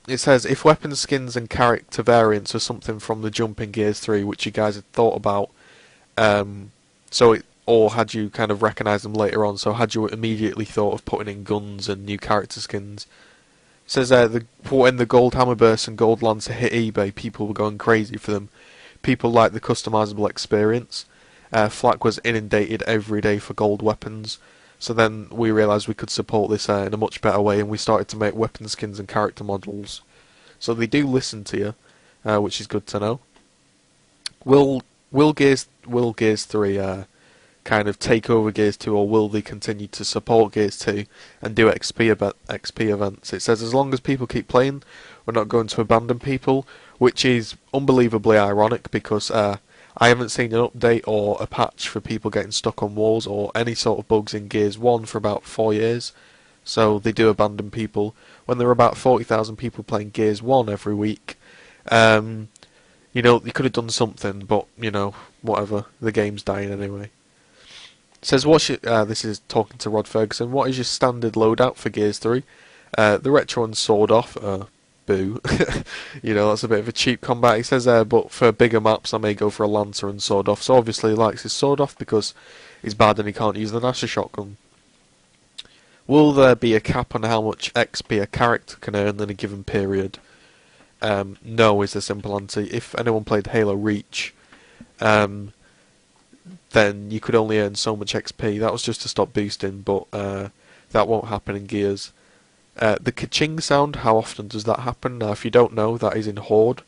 It says, if weapon skins and character variants are something from the jump in Gears 3, which you guys had thought about, um, or had you kind of recognised them later on, so had you immediately thought of putting in guns and new character skins? It says, when the gold hammerburst and gold lancer hit eBay, people were going crazy for them. People liked the customisable experience. Flak was inundated every day for gold weapons. So then we realised we could support this in a much better way, and we started to make weapon skins and character models. So they do listen to you, which is good to know. Will Gears 3 kind of take over Gears 2, or will they continue to support Gears 2 and do XP events? It says, as long as people keep playing, we're not going to abandon people, which is unbelievably ironic because I haven't seen an update or a patch for people getting stuck on walls or any sort of bugs in Gears 1 for about 4 years. So they do abandon people. When there are about 40,000 people playing Gears 1 every week, you could have done something, but, whatever. The game's dying anyway. It says, this is talking to Rod Fergusson, what is your standard loadout for Gears 3? The retro and sword off, boo. That's a bit of a cheap combat. He says, but for bigger maps I may go for a lancer and sword off. So obviously he likes his sword off because he's bad and he can't use the Nasher shotgun. Will there be a cap on how much XP a character can earn in a given period? No is the simple answer. If anyone played Halo Reach, then you could only earn so much XP. That was just to stop boosting, but that won't happen in Gears. The ka-ching sound, how often does that happen? Now, if you don't know, that is in Horde.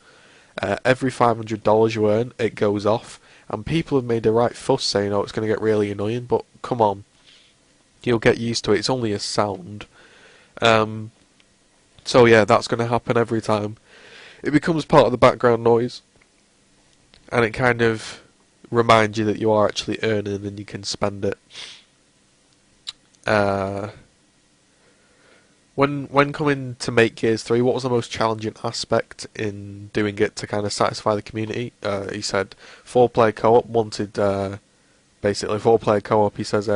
Every $500 you earn, it goes off. And people have made a right fuss saying, oh, it's going to get really annoying, but come on. You'll get used to it. It's only a sound. So yeah, that's going to happen every time. It becomes part of the background noise. And it kind of reminds you that you are actually earning and you can spend it. When coming to make Gears 3, what was the most challenging aspect in doing it to kind of satisfy the community? He said 4-player co-op, wanted basically 4-player co-op. He says,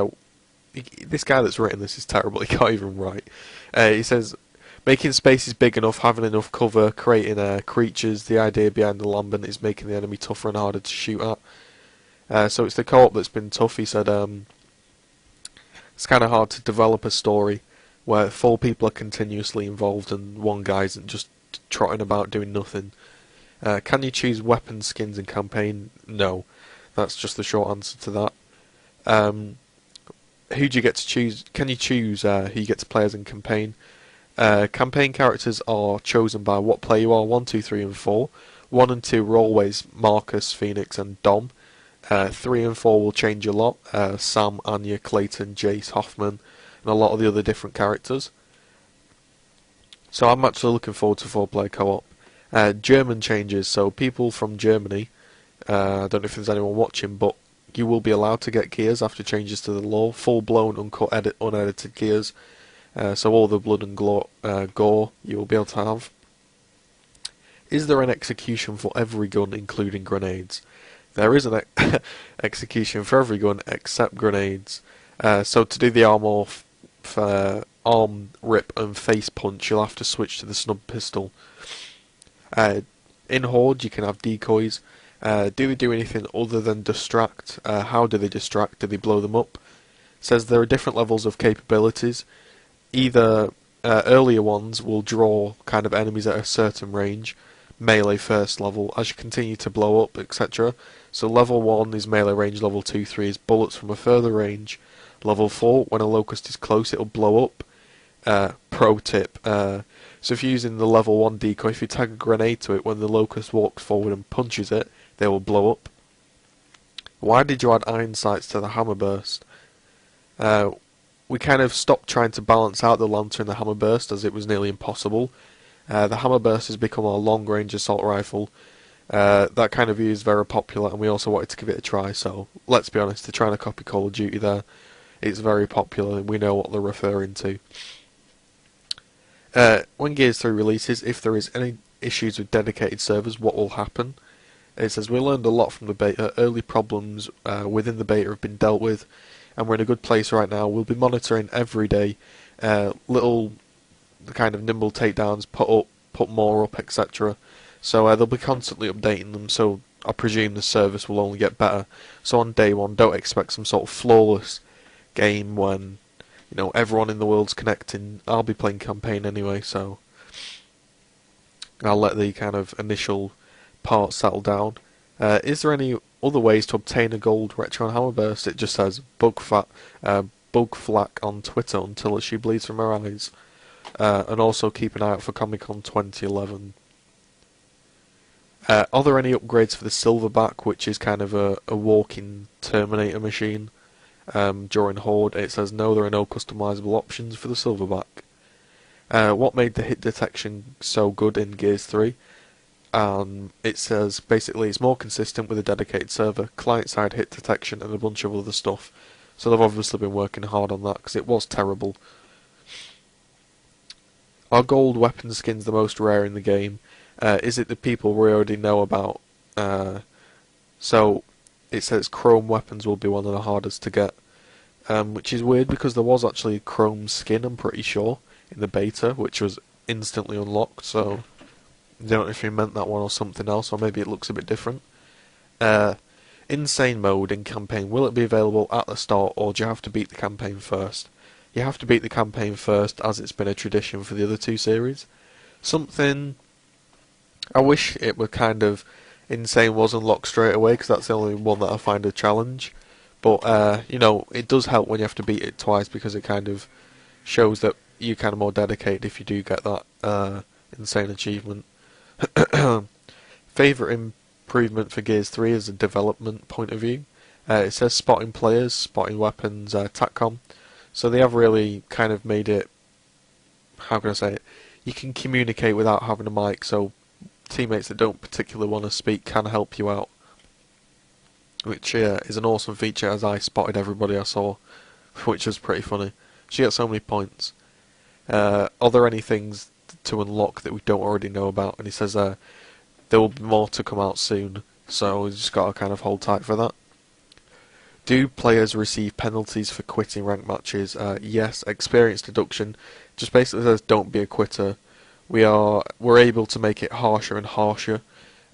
this guy that's written this is terrible, he can't even write. He says, making spaces big enough, having enough cover, creating creatures, the idea behind the lambent is making the enemy tougher and harder to shoot at. So it's the co-op that's been tough. He said it's kind of hard to develop a story where 4 people are continuously involved and one guy isn't just trotting about doing nothing. Can you choose weapon skins in campaign? No. That's just the short answer to that. Who do you get to choose? Can you choose who you get to play as in campaign? Campaign characters are chosen by what player you are, 1, 2, 3 and 4. 1 and 2 are always Marcus, Phoenix and Dom. 3 and 4 will change a lot. Sam, Anya, Clayton, Jace, Hoffman, and a lot of the other different characters. So I'm actually looking forward to 4-player co-op. German changes, so people from Germany, I don't know if there's anyone watching, but you will be allowed to get gears after changes to the law. Full-blown, uncut, unedited gears. So all the blood and gore you will be able to have. Is there an execution for every gun, including grenades? There is an execution for every gun except grenades. So to do the arm rip and face punch, you'll have to switch to the snub pistol. In Horde, you can have decoys. Do they do anything other than distract? How do they distract? Do they blow them up? It says there are different levels of capabilities. Either earlier ones will draw kind of enemies at a certain range, melee first level, as you continue to blow up, etc. So level 1 is melee range, level 2, 3 is bullets from a further range, level 4, when a locust is close it'll blow up. Pro tip, so if you're using the level 1 decoy, if you tag a grenade to it, when the locust walks forward and punches it, they will blow up. Why did you add iron sights to the hammerburst? We kind of stopped trying to balance out the Lancer and the hammerburst as it was nearly impossible. The hammerburst has become our long-range assault rifle. That kind of view is very popular, and we also wanted to give it a try, so let's be honest, they're trying to copy Call of Duty there. It's very popular, and we know what they're referring to. When Gears 3 releases, if there is any issues with dedicated servers, what will happen? It says, we learned a lot from the beta. Early problems within the beta have been dealt with, and we're in a good place right now. We'll be monitoring every day little the kind of nimble takedowns, put more up, etc. So they'll be constantly updating them. So I presume the service will only get better. So on day one, don't expect some sort of flawless game when everyone in the world's connecting. I'll be playing campaign anyway, so I'll let the kind of initial part settle down. Is there any other ways to obtain a gold Retro Hammerburst? It just says bug flack on Twitter until she bleeds from her eyes. And also keep an eye out for Comic Con 2011. Are there any upgrades for the Silverback, which is kind of a walking Terminator machine? During Horde, it says no, there are no customizable options for the Silverback. What made the hit detection so good in Gears 3? It says basically it's more consistent with a dedicated server, client-side hit detection, and a bunch of other stuff. So they've obviously been working hard on that because it was terrible. Are gold weapon skins the most rare in the game? Is it the people we already know about? So it says chrome weapons will be one of the hardest to get, which is weird because there was actually a chrome skin, I'm pretty sure, in the beta, which was instantly unlocked, so I don't know if you meant that one or something else, or maybe it looks a bit different. Insane mode in campaign, will it be available at the start, or do you have to beat the campaign first? You have to beat the campaign first, as it's been a tradition for the other two series. Something I wish it were kind of Insane was unlocked straight away, because that's the only one that I find a challenge. But, it does help when you have to beat it twice, because it kind of shows that you're kind of more dedicated if you do get that Insane achievement. Favourite improvement for Gears 3 is a development point of view. It says spotting players, spotting weapons, TACCOM. So they have really kind of made it, how can I say it, you can communicate without having a mic, so teammates that don't particularly want to speak can help you out. Which is an awesome feature, as I spotted everybody I saw, which was pretty funny. She got so many points. Are there any things to unlock that we don't already know about? And he says there will be more to come out soon, so we just got to kind of hold tight for that. Do players receive penalties for quitting ranked matches? Yes, experience deduction. Just basically says don't be a quitter. We're able to make it harsher and harsher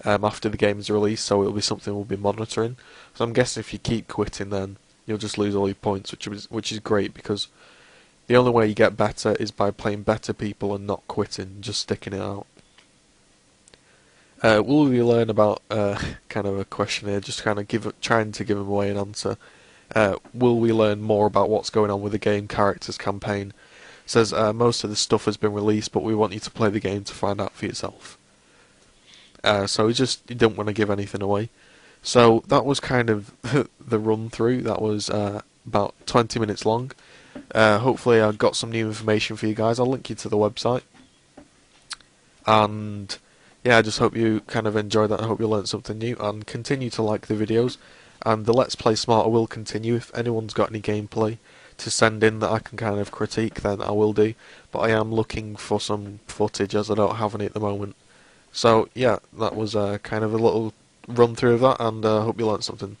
after the game is released, so it'll be something we'll be monitoring. So I'm guessing if you keep quitting, then you'll just lose all your points, which is great, because the only way you get better is by playing better people and not quitting, just sticking it out. Will we learn about kind of a question here, just kind of trying to give him away an answer. Will we learn more about what's going on with the game characters campaign? It says most of the stuff has been released, but we want you to play the game to find out for yourself. So he didn't want to give anything away. So that was kind of the run through. That was about 20 minutes long. Hopefully I got some new information for you guys. I'll link you to the website. And yeah, I just hope you kind of enjoyed that. I hope you learned something new, and continue to like the videos. And the Let's Play Smarter will continue. If anyone's got any gameplay to send in that I can kind of critique, then I will do. But I am looking for some footage, as I don't have any at the moment. So yeah, that was kind of a little run through of that, and I hope you learned something.